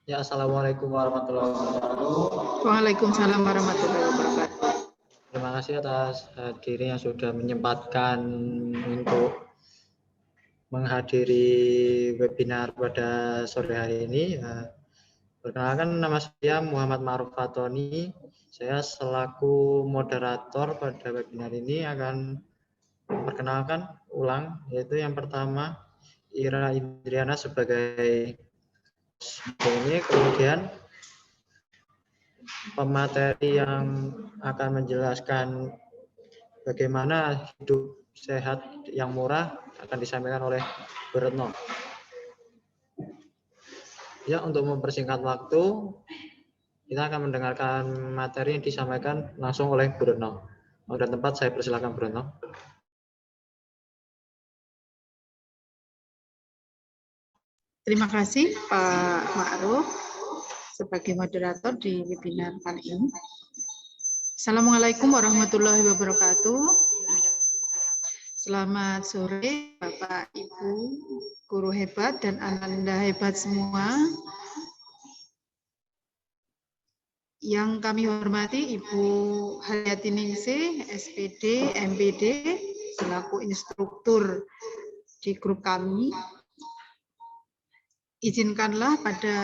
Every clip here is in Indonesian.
Ya, assalamualaikum warahmatullahi wabarakatuh. Waalaikumsalam warahmatullahi wabarakatuh. Terima kasih atas hadirnya sudah menyempatkan untuk menghadiri webinar pada sore hari ini. Perkenalkan, nama saya Muhammad Ma'ruf Fatoni. Saya selaku moderator pada webinar ini akan memperkenalkan ulang, yaitu yang pertama Ira Indriana sebagai ini, kemudian pemateri yang akan menjelaskan bagaimana hidup sehat yang murah akan disampaikan oleh Bu Retno. Ya, untuk mempersingkat waktu, kita akan mendengarkan materi yang disampaikan langsung oleh Bu Retno. Waktu dan tempat saya persilakan Bu Retno. Terima kasih Pak Ma'ruf sebagai moderator di webinar kali ini. Assalamualaikum warahmatullahi wabarakatuh. Selamat sore Bapak, Ibu, guru hebat dan Ananda hebat semua. Yang kami hormati Ibu Hayati Ningsih, SPD, MPD, selaku instruktur di grup kami. Izinkanlah pada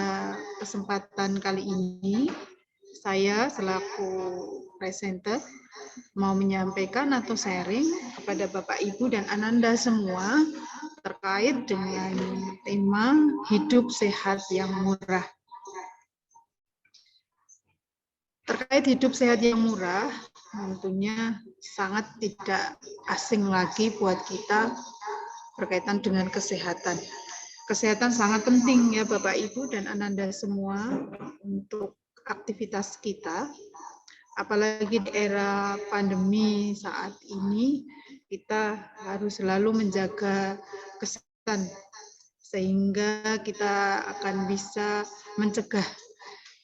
kesempatan kali ini, saya selaku presenter mau menyampaikan atau sharing kepada Bapak, Ibu, dan Ananda semua terkait dengan tema hidup sehat yang murah. Terkait hidup sehat yang murah, tentunya sangat tidak asing lagi buat kita berkaitan dengan kesehatan. Kesehatan sangat penting ya Bapak, Ibu, dan Ananda semua untuk aktivitas kita. Apalagi di era pandemi saat ini, kita harus selalu menjaga kesehatan sehingga kita akan bisa mencegah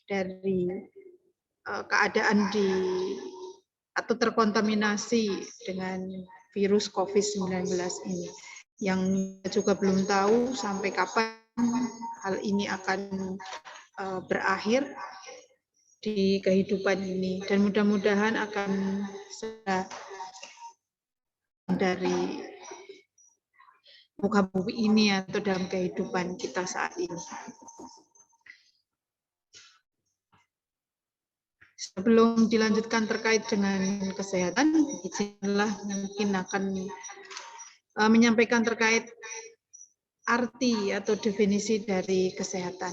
dari keadaan atau terkontaminasi dengan virus COVID-19 ini. Yang juga belum tahu sampai kapan hal ini akan berakhir di kehidupan ini, dan mudah-mudahan akan segera dari muka bumi ini atau dalam kehidupan kita saat ini. Sebelum dilanjutkan terkait dengan kesehatan, izinlah mungkin akan menyampaikan terkait arti atau definisi dari kesehatan.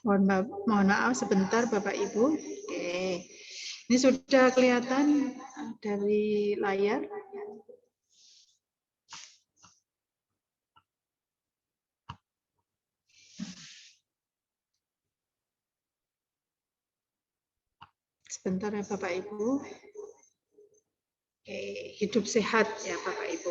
Mohon maaf sebentar Bapak Ibu. Oke. Ini sudah kelihatan dari layar. Sebentar ya Bapak Ibu. Oke, hidup sehat ya Bapak Ibu.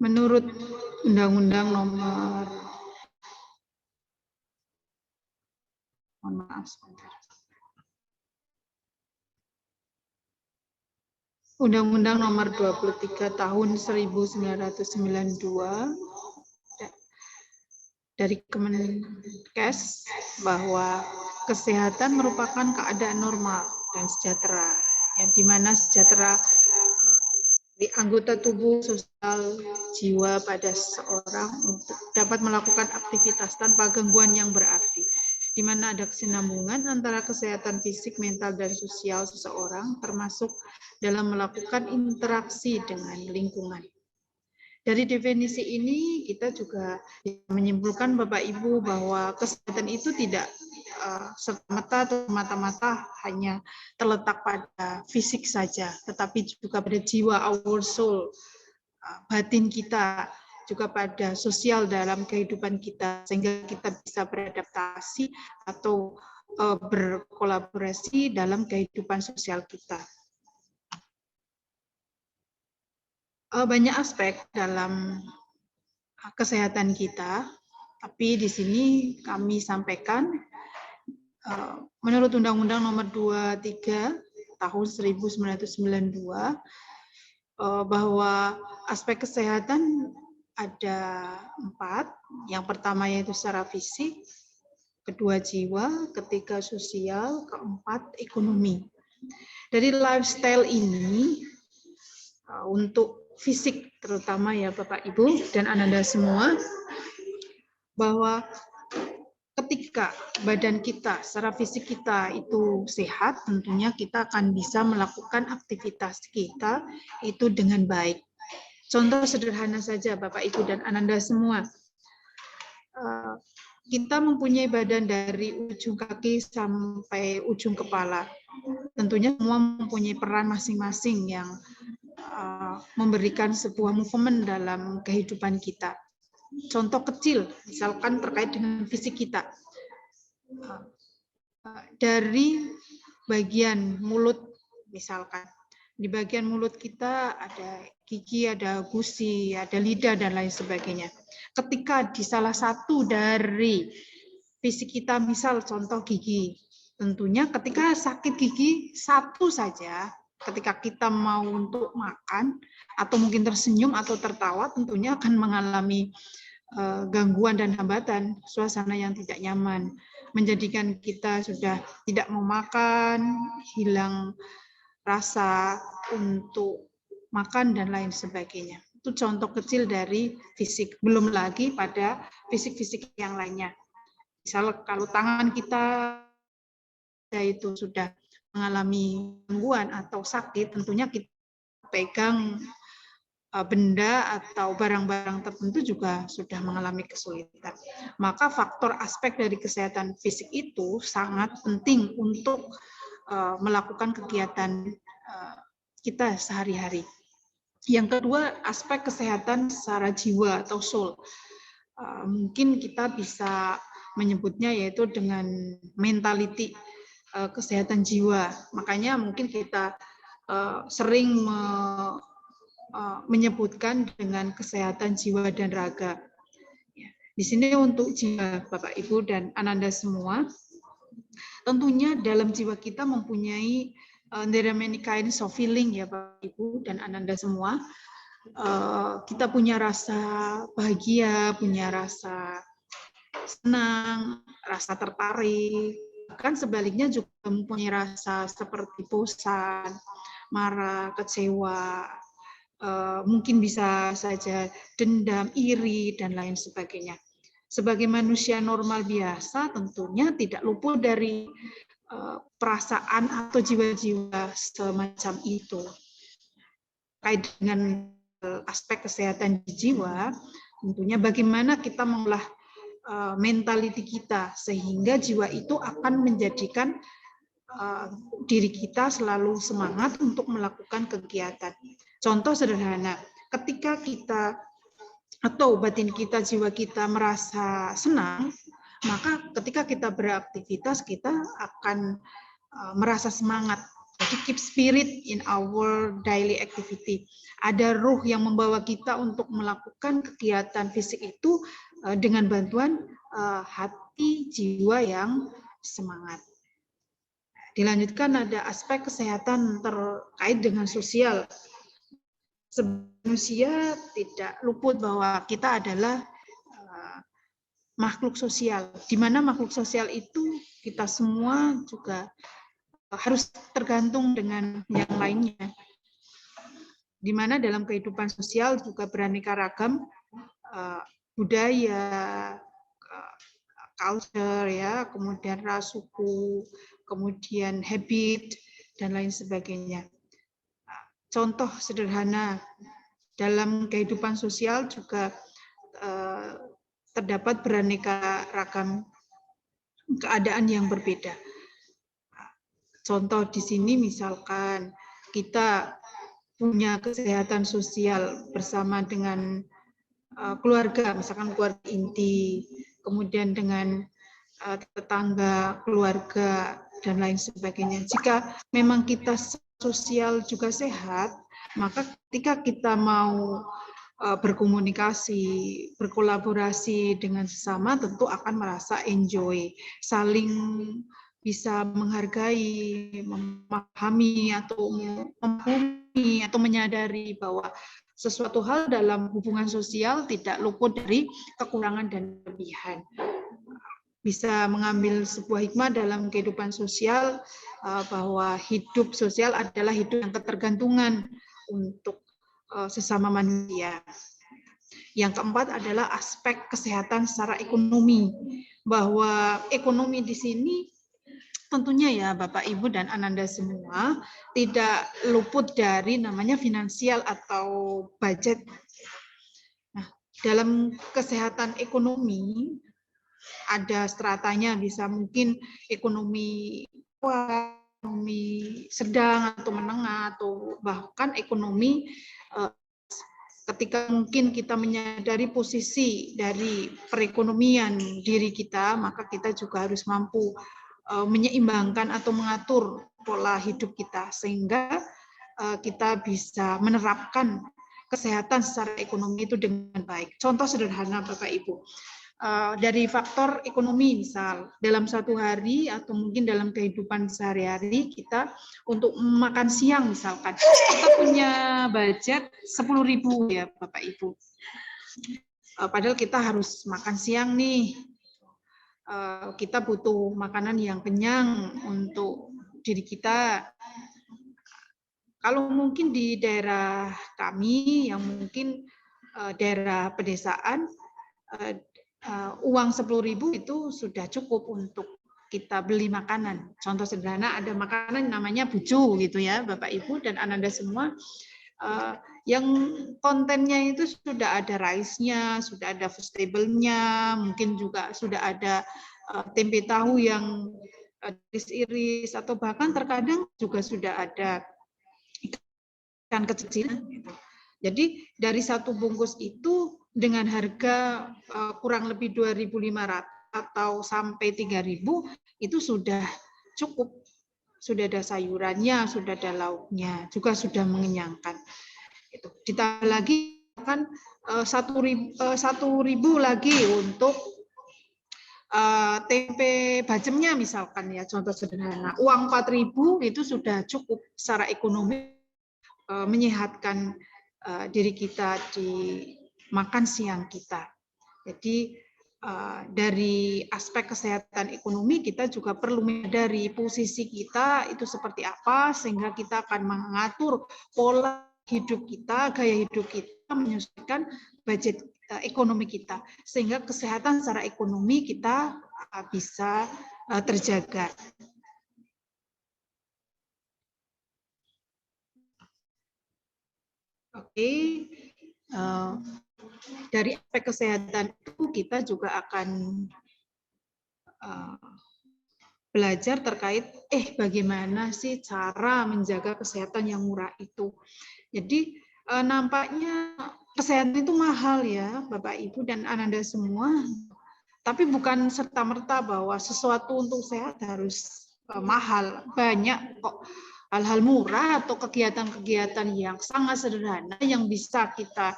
Menurut Undang-Undang Nomor Undang-Undang Nomor 23 Tahun 1992 dari Kemenkes bahwa kesehatan merupakan keadaan normal dan sejahtera, yang dimana sejahtera di anggota tubuh, sosial, jiwa pada seseorang untuk dapat melakukan aktivitas tanpa gangguan yang berarti, di mana ada kesinambungan antara kesehatan fisik, mental, dan sosial seseorang, termasuk dalam melakukan interaksi dengan lingkungan. Dari definisi ini kita juga menyimpulkan Bapak Ibu bahwa kesehatan itu tidak serta-merta atau mata-mata hanya terletak pada fisik saja, tetapi juga pada jiwa, our soul, batin kita, juga pada sosial dalam kehidupan kita, sehingga kita bisa beradaptasi atau berkolaborasi dalam kehidupan sosial kita. Banyak aspek dalam kesehatan kita. Tapi di sini kami sampaikan menurut Undang-Undang Nomor 23 tahun 1992 bahwa aspek kesehatan ada 4. Yang pertama yaitu secara fisik, kedua jiwa, ketiga sosial, keempat ekonomi. Dari lifestyle ini untuk fisik terutama ya Bapak Ibu dan Ananda semua, bahwa ketika badan kita, secara fisik kita itu sehat, tentunya kita akan bisa melakukan aktivitas kita itu dengan baik. Contoh sederhana saja Bapak Ibu dan Ananda semua. Kita mempunyai badan dari ujung kaki sampai ujung kepala. Tentunya semua mempunyai peran masing-masing yang memberikan sebuah movement dalam kehidupan kita. Contoh kecil, misalkan terkait dengan fisik kita. Dari bagian mulut, misalkan. Di bagian mulut kita ada gigi, ada gusi, ada lidah, dan lain sebagainya. Ketika di salah satu dari fisik kita, misal contoh gigi, tentunya ketika sakit gigi satu saja, ketika kita mau untuk makan, atau mungkin tersenyum atau tertawa, tentunya akan mengalami gangguan dan hambatan, suasana yang tidak nyaman, menjadikan kita sudah tidak mau makan, hilang rasa untuk makan, dan lain sebagainya. Itu contoh kecil dari fisik, belum lagi pada fisik-fisik yang lainnya. Misal kalau tangan kita itu sudah mengalami gangguan atau sakit, tentunya kita pegang benda atau barang-barang tertentu juga sudah mengalami kesulitan. Maka faktor aspek dari kesehatan fisik itu sangat penting untuk melakukan kegiatan kita sehari-hari. Yang kedua, aspek kesehatan secara jiwa atau soul. Mungkin kita bisa menyebutnya yaitu dengan mentality, kesehatan jiwa. Makanya mungkin kita sering menyebutkan dengan kesehatan jiwa dan raga. Di sini untuk jiwa Bapak Ibu dan Ananda semua, tentunya dalam jiwa kita mempunyai there are many kinds of feeling ya Bapak Ibu dan Ananda semua. Kita punya rasa bahagia, punya rasa senang, rasa tertarik, bahkan sebaliknya juga mempunyai rasa seperti bosan, marah, kecewa, mungkin bisa saja dendam, iri, dan lain sebagainya. Sebagai manusia normal biasa, tentunya tidak luput dari perasaan atau jiwa-jiwa semacam itu. Kait dengan aspek kesehatan jiwa, tentunya bagaimana kita mengolah mentality kita sehingga jiwa itu akan menjadikan diri kita selalu semangat untuk melakukan kegiatan. Contoh sederhana, ketika kita atau batin kita, jiwa kita merasa senang, maka ketika kita beraktivitas kita akan merasa semangat. Jadi keep spirit in our daily activity. Ada ruh yang membawa kita untuk melakukan kegiatan fisik itu dengan bantuan hati jiwa yang semangat. Dilanjutkan ada aspek kesehatan terkait dengan sosial. Manusia tidak luput bahwa kita adalah makhluk sosial, di mana makhluk sosial itu kita semua juga harus tergantung dengan yang lainnya. Di mana dalam kehidupan sosial juga beraneka ragam budaya, culture, ya, kemudian ras, suku, kemudian habit, dan lain sebagainya. Contoh sederhana, dalam kehidupan sosial juga terdapat beraneka ragam keadaan yang berbeda. Contoh di sini misalkan kita punya kesehatan sosial bersama dengan keluarga, misalkan keluarga inti, kemudian dengan tetangga, keluarga, dan lain sebagainya. Jika memang kita sosial juga sehat, maka ketika kita mau berkomunikasi, berkolaborasi dengan sesama, tentu akan merasa enjoy, saling bisa menghargai, memahami atau memahami atau menyadari bahwa sesuatu hal dalam hubungan sosial tidak luput dari kekurangan dan kelebihan. Bisa mengambil sebuah hikmah dalam kehidupan sosial bahwa hidup sosial adalah hidup yang ketergantungan untuk sesama manusia. Yang keempat adalah aspek kesehatan secara ekonomi, bahwa ekonomi di sini tentunya ya Bapak Ibu dan Ananda semua tidak luput dari namanya finansial atau budget. Nah, dalam kesehatan ekonomi ada stratanya, bisa mungkin ekonomi sedang atau menengah, atau bahkan ekonomi ketika mungkin kita menyadari posisi dari perekonomian diri kita, maka kita juga harus mampu menyeimbangkan atau mengatur pola hidup kita sehingga kita bisa menerapkan kesehatan secara ekonomi itu dengan baik. Contoh sederhana Bapak Ibu, dari faktor ekonomi, misal dalam satu hari atau mungkin dalam kehidupan sehari-hari kita untuk makan siang misalkan kita punya budget 10.000 ya Bapak Ibu, padahal kita harus makan siang nih, kita butuh makanan yang kenyang untuk diri kita. Kalau mungkin di daerah kami yang mungkin daerah pedesaan, uang 10.000 itu sudah cukup untuk kita beli makanan. Contoh sederhana, ada makanan namanya bucu gitu ya Bapak Ibu dan Ananda semua, yang kontennya itu sudah ada rice-nya, sudah ada vegetable-nya, mungkin juga sudah ada tempe tahu yang iris-iris, atau bahkan terkadang juga sudah ada ikan kecil. Jadi dari satu bungkus itu dengan harga kurang lebih 2.500 atau sampai 3.000 itu sudah cukup, sudah ada sayurannya, sudah ada lauknya, juga sudah mengenyangkan. Ditambah lagi kan 1.000 lagi untuk tempe bacemnya misalkan ya, contoh sederhana, uang 4.000 itu sudah cukup secara ekonomi menyehatkan diri kita di makan siang kita. Jadi dari aspek kesehatan ekonomi kita juga perlu menyadari posisi kita itu seperti apa sehingga kita akan mengatur pola hidup kita, gaya hidup kita menyesuaikan budget ekonomi kita sehingga kesehatan secara ekonomi kita bisa terjaga. Oke, dari aspek kesehatan itu kita juga akan belajar terkait bagaimana sih cara menjaga kesehatan yang murah itu. Jadi nampaknya kesehatan itu mahal ya Bapak Ibu dan Ananda semua, tapi bukan serta-merta bahwa sesuatu untuk sehat harus mahal. Banyak kok hal-hal murah atau kegiatan-kegiatan yang sangat sederhana yang bisa kita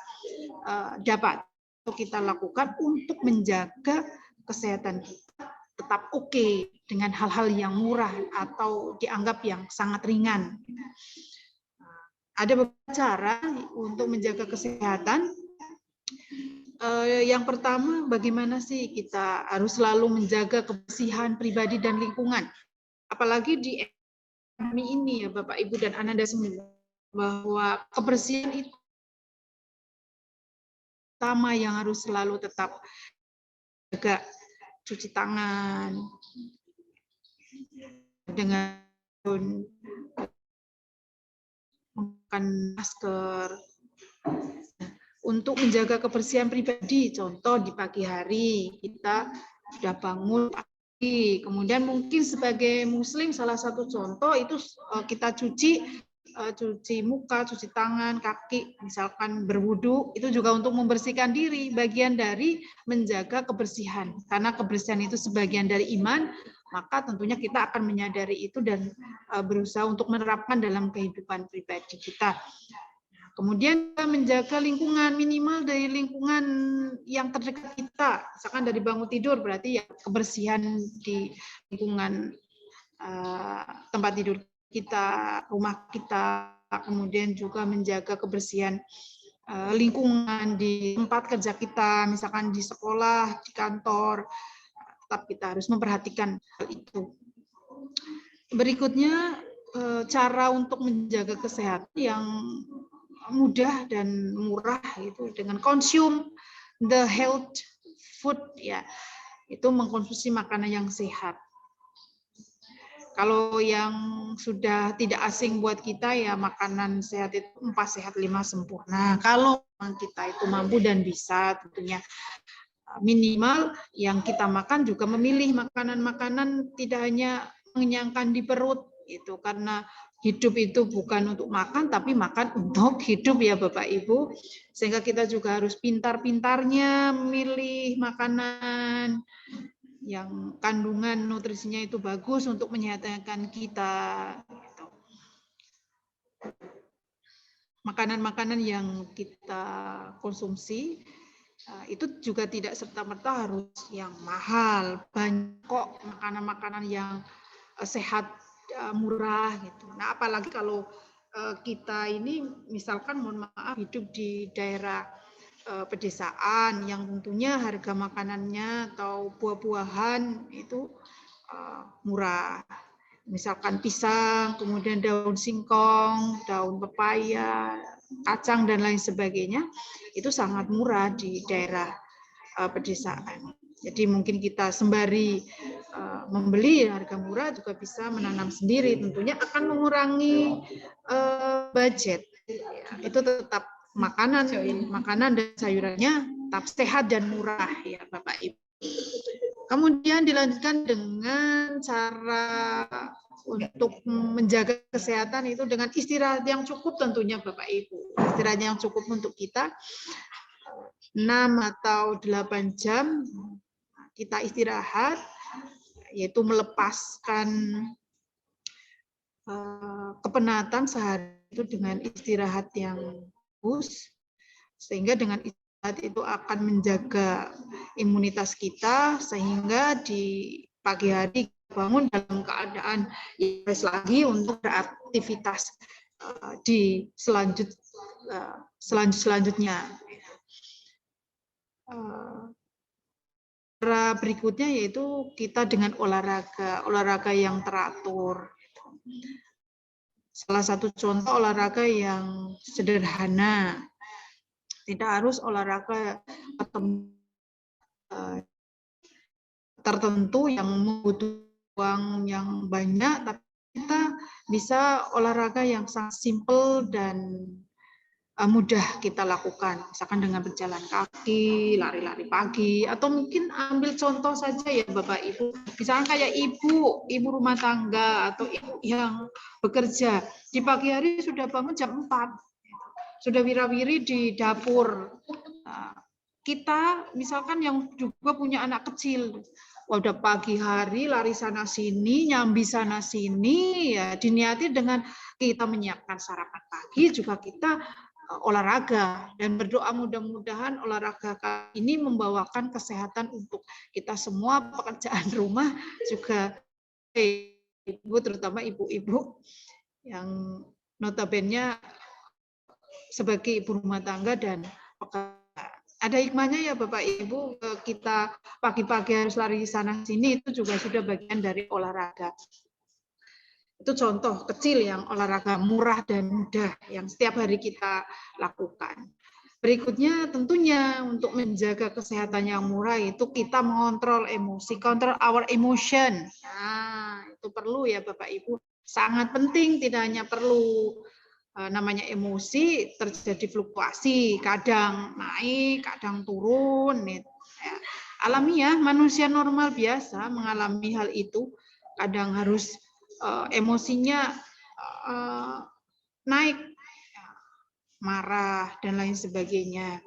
dapat atau kita lakukan untuk menjaga kesehatan kita tetap oke dengan hal-hal yang murah atau dianggap yang sangat ringan. Ada beberapa cara untuk menjaga kesehatan. Yang pertama, bagaimana sih kita harus selalu menjaga kebersihan pribadi dan lingkungan. Apalagi di pandemi ini ya Bapak Ibu dan Ananda semua, bahwa kebersihan itu utama yang harus selalu tetap jaga. Cuci tangan dengan menggunakan masker. Untuk menjaga kebersihan pribadi, contoh di pagi hari kita sudah bangun pagi, kemudian mungkin sebagai muslim salah satu contoh itu kita cuci muka, cuci tangan, kaki, misalkan berwudu, itu juga untuk membersihkan diri, bagian dari menjaga kebersihan. Karena kebersihan itu sebagian dari iman, maka tentunya kita akan menyadari itu dan berusaha untuk menerapkan dalam kehidupan pribadi kita. Kemudian kita menjaga lingkungan, minimal dari lingkungan yang terdekat kita. Misalkan dari bangun tidur, berarti ya kebersihan di lingkungan tempat tidur kita, rumah kita, kemudian juga menjaga kebersihan lingkungan di tempat kerja kita, misalkan di sekolah, di kantor, tetap kita harus memperhatikan hal itu. Berikutnya, cara untuk menjaga kesehatan yang mudah dan murah itu dengan consume the health food, ya, itu mengkonsumsi makanan yang sehat. Kalau yang sudah tidak asing buat kita, ya makanan sehat itu 4 sehat 5 sempurna. Kalau kita itu mampu dan bisa, tentunya minimal yang kita makan juga memilih makanan-makanan tidak hanya mengenyangkan di perut, itu karena hidup itu bukan untuk makan, tapi makan untuk hidup, ya Bapak Ibu. Sehingga kita juga harus pintar-pintarnya memilih makanan yang kandungan nutrisinya itu bagus untuk menyehatkan kita. Makanan-makanan yang kita konsumsi itu juga tidak serta-merta harus yang mahal. Banyak kok makanan-makanan yang sehat, murah gitu. Nah, apalagi kalau kita ini misalkan mohon maaf hidup di daerah pedesaan yang tentunya harga makanannya atau buah-buahan itu murah. Misalkan pisang, kemudian daun singkong, daun pepaya, kacang dan lain sebagainya, itu sangat murah di daerah pedesaan. Jadi mungkin kita sembari membeli harga murah juga bisa menanam sendiri, tentunya akan mengurangi budget. Ya, itu tetap makanan dan sayurannya tetap sehat dan murah, ya Bapak Ibu. Kemudian dilanjutkan dengan cara untuk menjaga kesehatan itu dengan istirahat yang cukup tentunya Bapak Ibu. Istirahat yang cukup untuk kita 6 atau 8 jam kita istirahat, yaitu melepaskan kepenatan sehari itu dengan istirahat yang bagus, sehingga dengan istirahat itu akan menjaga imunitas kita, sehingga di pagi hari bangun dalam keadaan fresh lagi untuk beraktivitas di selanjutnya. Cara berikutnya yaitu kita dengan olahraga yang teratur. Salah satu contoh olahraga yang sederhana, tidak harus olahraga tertentu yang membutuhkan uang yang banyak, tapi kita bisa olahraga yang sangat simpel dan mudah kita lakukan, misalkan dengan berjalan kaki, lari-lari pagi, atau mungkin ambil contoh saja ya Bapak Ibu, misalkan kayak ibu rumah tangga atau ibu yang bekerja, di pagi hari sudah bangun jam 4, sudah wira-wiri di dapur. Kita misalkan yang juga punya anak kecil, udah pagi hari lari sana sini, nyambi sana sini, ya diniati dengan kita menyiapkan sarapan pagi, juga kita olahraga, dan berdoa mudah-mudahan olahraga ini membawakan kesehatan untuk kita semua. Pekerjaan rumah juga ibu, terutama ibu-ibu yang notabene sebagai ibu rumah tangga dan ada hikmahnya ya Bapak Ibu, kita pagi-pagi harus lari sana sini, itu juga sudah bagian dari olahraga. Itu contoh kecil yang olahraga murah dan mudah yang setiap hari kita lakukan. Berikutnya tentunya untuk menjaga kesehatan yang murah itu kita mengontrol emosi, control our emotion. Nah, itu perlu ya Bapak Ibu, sangat penting. Tidak hanya perlu namanya emosi, terjadi fluktuasi, kadang naik, kadang turun. Ya. Alamiah, manusia normal biasa mengalami hal itu, kadang harus emosinya naik, marah dan lain sebagainya.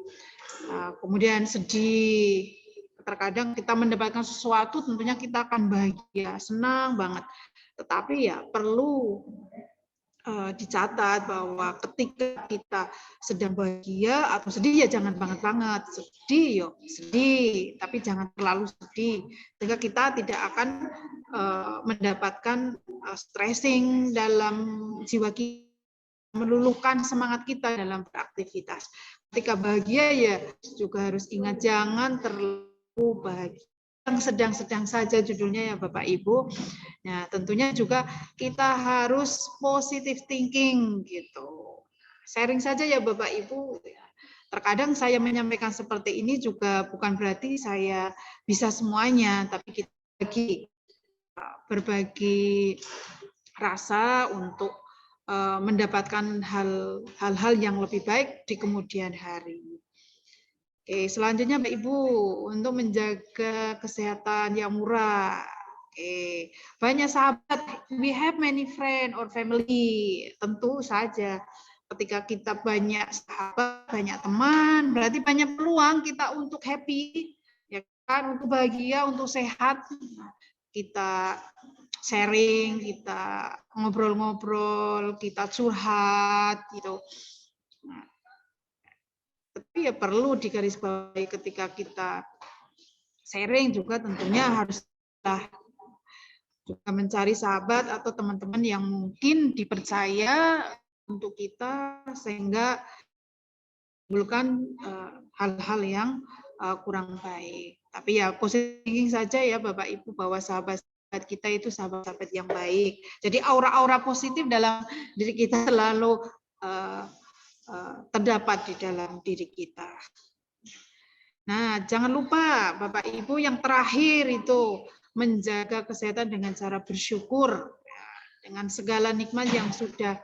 Kemudian sedih, terkadang kita mendapatkan sesuatu tentunya kita akan bahagia, senang banget. Tetapi ya perlu dicatat bahwa ketika kita sedang bahagia atau sedih ya jangan banget-banget, sedih yo sedih, tapi jangan terlalu sedih sehingga kita tidak akan mendapatkan stressing dalam jiwa kita, meluluhkan semangat kita dalam beraktivitas. Ketika bahagia ya juga harus ingat jangan terlalu bahagia. Yang sedang-sedang saja judulnya ya Bapak Ibu. Nah, tentunya juga kita harus positive thinking gitu. Sharing saja ya Bapak Ibu. Terkadang saya menyampaikan seperti ini juga bukan berarti saya bisa semuanya, tapi kita berbagi rasa untuk mendapatkan hal-hal yang lebih baik di kemudian hari. Oke, selanjutnya Mbak Ibu, untuk menjaga kesehatan yang murah. Oke, banyak sahabat, we have many friend or family. Tentu saja, ketika kita banyak sahabat, banyak teman, berarti banyak peluang kita untuk happy, ya kan, untuk bahagia, untuk sehat. Kita sharing, kita ngobrol-ngobrol, kita curhat, gitu. Nah, tapi ya perlu digarisbawahi ketika kita sharing juga tentunya harus juga mencari sahabat atau teman-teman yang mungkin dipercaya untuk kita sehingga menimbulkan hal-hal yang kurang baik. Tapi ya positive thinking saja ya Bapak Ibu bahwa sahabat kita itu sahabat-sahabat yang baik. Jadi aura-aura positif dalam diri kita selalu terdapat di dalam diri kita. Nah, jangan lupa Bapak Ibu yang terakhir itu menjaga kesehatan dengan cara bersyukur dengan segala nikmat yang sudah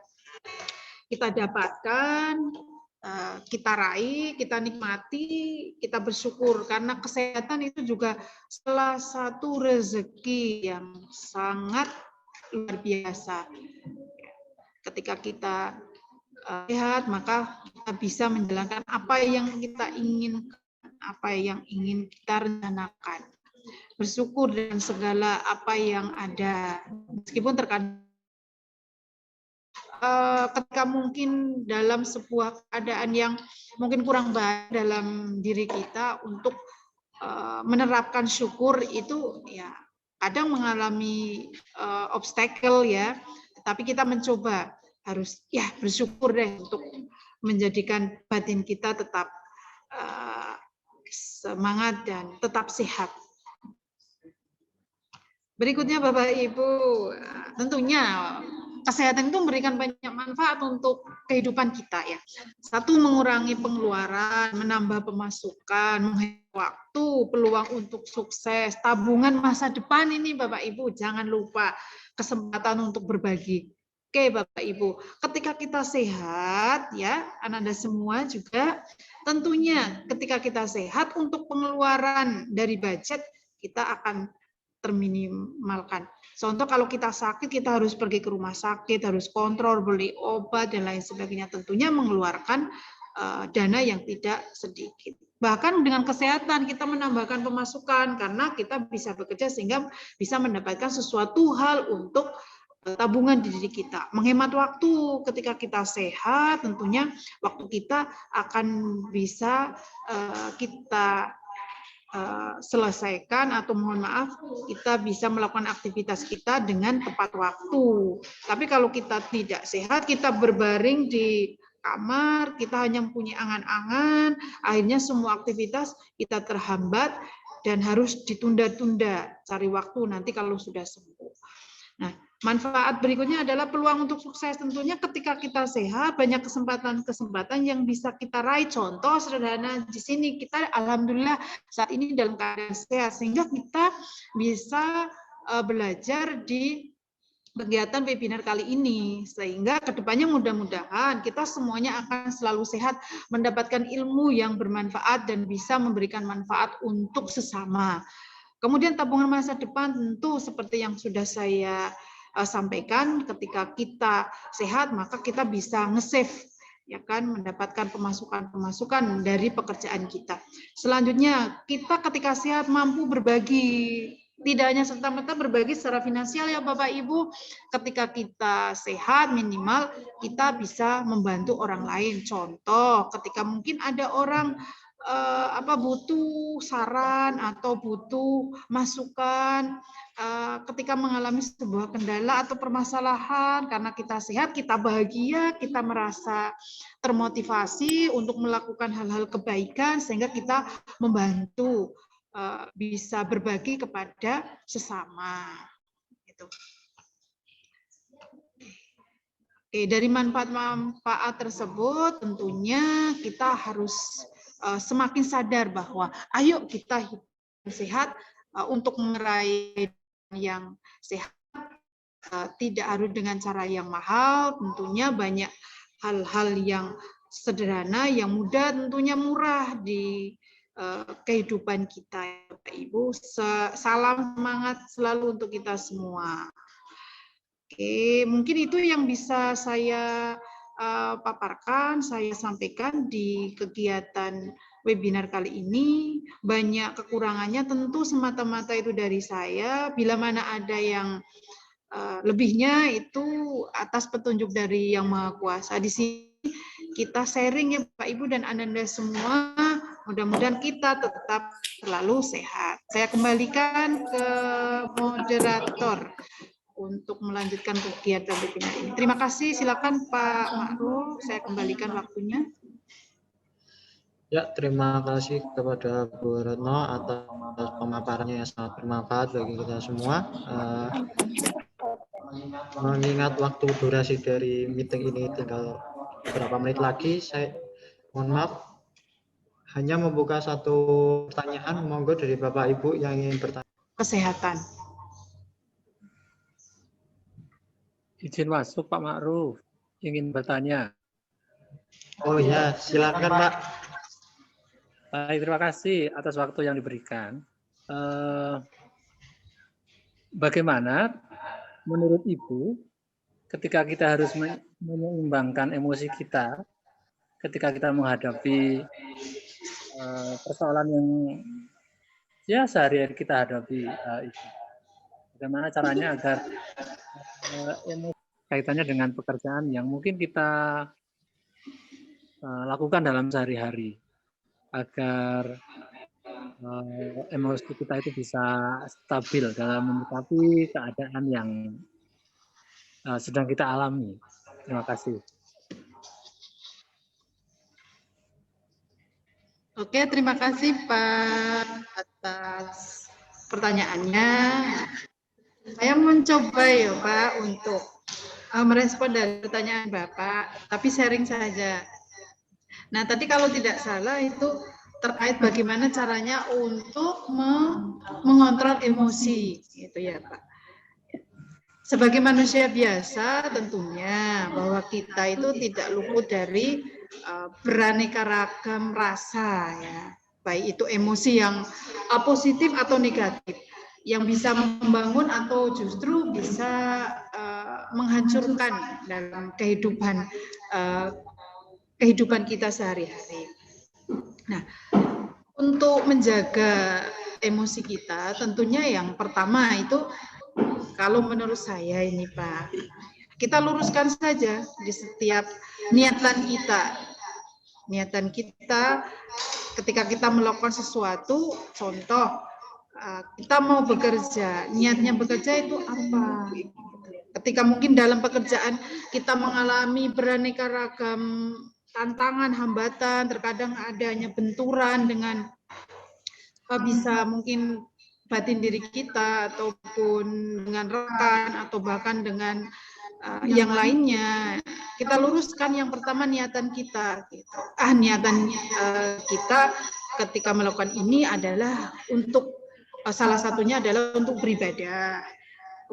kita dapatkan, kita raih, kita nikmati, kita bersyukur karena kesehatan itu juga salah satu rezeki yang sangat luar biasa. Ketika kita sehat, maka kita bisa menjalankan apa yang kita inginkan, apa yang ingin kita rencanakan. Bersyukur dengan segala apa yang ada. Meskipun terkadang ketika mungkin dalam sebuah keadaan yang mungkin kurang baik dalam diri kita untuk menerapkan syukur itu ya kadang mengalami obstacle ya, tapi kita mencoba harus ya bersyukur deh untuk menjadikan batin kita tetap semangat dan tetap sehat. Berikutnya Bapak Ibu, tentunya kesehatan itu memberikan banyak manfaat untuk kehidupan kita ya. Satu, mengurangi pengeluaran, menambah pemasukan, menghemat waktu, peluang untuk sukses, tabungan masa depan ini Bapak Ibu, jangan lupa kesempatan untuk berbagi. Oke Bapak Ibu, ketika kita sehat ya, Anda semua juga tentunya ketika kita sehat untuk pengeluaran dari budget kita akan terminimalkan. Contoh kalau kita sakit, kita harus pergi ke rumah sakit, harus kontrol, beli obat, dan lain sebagainya. Tentunya mengeluarkan dana yang tidak sedikit. Bahkan dengan kesehatan kita menambahkan pemasukan karena kita bisa bekerja sehingga bisa mendapatkan sesuatu hal untuk tabungan di diri kita. Menghemat waktu ketika kita sehat, tentunya waktu kita akan bisa kita selesaikan atau mohon maaf kita bisa melakukan aktivitas kita dengan tepat waktu. Tapi kalau kita tidak sehat, kita berbaring di kamar, kita hanya punya angan-angan, akhirnya semua aktivitas kita terhambat dan harus ditunda-tunda, cari waktu nanti kalau sudah sembuh. Nah, manfaat berikutnya adalah peluang untuk sukses. Tentunya ketika kita sehat, banyak kesempatan-kesempatan yang bisa kita raih. Contoh sederhana di sini, kita alhamdulillah saat ini dalam keadaan sehat, sehingga kita bisa belajar di kegiatan webinar kali ini. Sehingga kedepannya mudah-mudahan kita semuanya akan selalu sehat, mendapatkan ilmu yang bermanfaat dan bisa memberikan manfaat untuk sesama. Kemudian tabungan masa depan tentu seperti yang sudah saya sampaikan, ketika kita sehat maka kita bisa nge-save ya kan, mendapatkan pemasukan dari pekerjaan kita. Selanjutnya kita ketika sehat mampu berbagi Tidak hanya serta-merta berbagi secara finansial ya Bapak Ibu, ketika kita sehat minimal kita bisa membantu orang lain. Contoh, ketika mungkin ada orang butuh saran atau butuh masukan ketika mengalami sebuah kendala atau permasalahan, karena kita sehat, kita bahagia, kita merasa termotivasi untuk melakukan hal-hal kebaikan sehingga kita membantu, bisa berbagi kepada sesama. Gitu. Oke, dari manfaat-manfaat tersebut tentunya kita harus semakin sadar bahwa ayo kita hidup sehat untuk meraih yang sehat, tidak harus dengan cara yang mahal, tentunya banyak hal-hal yang sederhana, yang mudah, tentunya murah di kehidupan kita, Bapak Ibu. Salam semangat selalu untuk kita semua. Oke, mungkin itu yang bisa saya paparkan, saya sampaikan di kegiatan webinar kali ini. Banyak kekurangannya tentu semata-mata itu dari saya. Bila mana ada yang lebihnya itu atas petunjuk dari Yang Maha Kuasa. Di sini kita sharing ya Bapak Ibu dan Ananda semua. Mudah-mudahan kita tetap selalu sehat. Saya kembalikan ke moderator untuk melanjutkan kegiatan webinar ini. Terima kasih. Silakan Pak Ma'ruf, saya kembalikan waktunya. Ya, terima kasih kepada Bu Retno atas pemaparannya yang sangat bermanfaat bagi kita semua. Mengingat waktu durasi dari meeting ini tinggal beberapa menit lagi, saya mohon maaf hanya membuka satu pertanyaan, monggo dari Bapak Ibu yang ingin bertanya. Kesehatan. Izin masuk Pak Ma'ruf, ingin bertanya. Oh ya, silakan Pak. Baik, terima kasih atas waktu yang diberikan. Bagaimana menurut Ibu ketika kita harus menyeimbangkan emosi kita ketika kita menghadapi persoalan yang ya sehari-hari kita hadapi itu. Bagaimana caranya agar emosi kaitannya dengan pekerjaan yang mungkin kita lakukan dalam sehari-hari agar emosi kita itu bisa stabil dalam menyikapi keadaan yang sedang kita alami. Terima kasih. Oke, terima kasih Pak atas pertanyaannya. Saya mencoba ya Pak untuk merespon dari pertanyaan Bapak, tapi sharing saja. Nah, tadi kalau tidak salah itu terkait bagaimana caranya untuk mengontrol emosi, gitu ya Pak. Sebagai manusia biasa tentunya bahwa kita itu tidak luput dari beraneka ragam rasa ya, baik itu emosi yang positif atau negatif, yang bisa membangun atau justru bisa menghancurkan dalam kehidupan kita sehari-hari. Nah, untuk menjaga emosi kita, tentunya yang pertama itu, kalau menurut saya ini Pak, kita luruskan saja di setiap niatan kita. Niatan kita ketika kita melakukan sesuatu, contoh kita mau bekerja, niatnya bekerja itu apa? Ketika mungkin dalam pekerjaan kita mengalami beraneka ragam tantangan, hambatan, terkadang adanya benturan dengan bisa mungkin batin diri kita ataupun dengan rekan atau bahkan dengan yang lainnya, kita luruskan yang pertama niatan kita. Gitu. Niatan kita ketika melakukan ini adalah untuk salah satunya adalah untuk beribadah.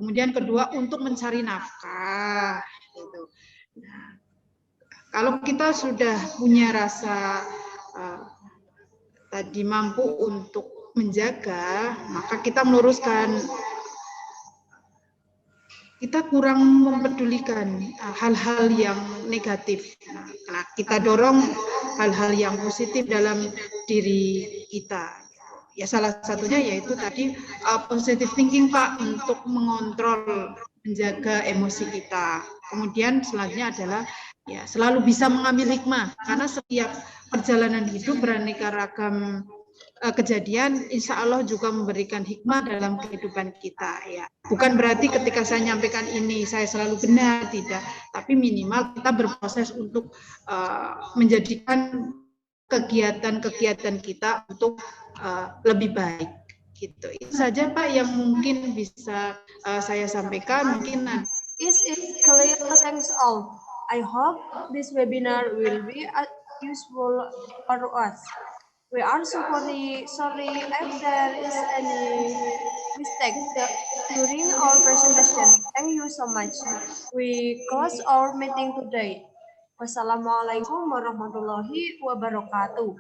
Kemudian kedua untuk mencari nafkah. Gitu. Nah, kalau kita sudah punya rasa tadi mampu untuk menjaga, maka kita meluruskan. Kita kurang mempedulikan hal-hal yang negatif. Nah, kita dorong hal-hal yang positif dalam diri kita. Ya salah satunya yaitu tadi positive thinking Pak, untuk mengontrol, menjaga emosi kita. Kemudian selanjutnya adalah ya selalu bisa mengambil hikmah, karena setiap perjalanan hidup beraneka ragam kejadian, insya Allah juga memberikan hikmah dalam kehidupan kita. Ya, bukan berarti ketika saya nyampaikan ini saya selalu benar, tidak. Tapi minimal kita berproses untuk menjadikan kegiatan-kegiatan kita untuk lebih baik. Gitu. Itu saja Pak yang mungkin bisa saya sampaikan. Mungkin Is it clear? Thanks all. I hope this webinar will be useful for us. We are sorry if there is any mistake during our presentation. Thank you so much. We close our meeting today. Wassalamualaikum warahmatullahi wabarakatuh.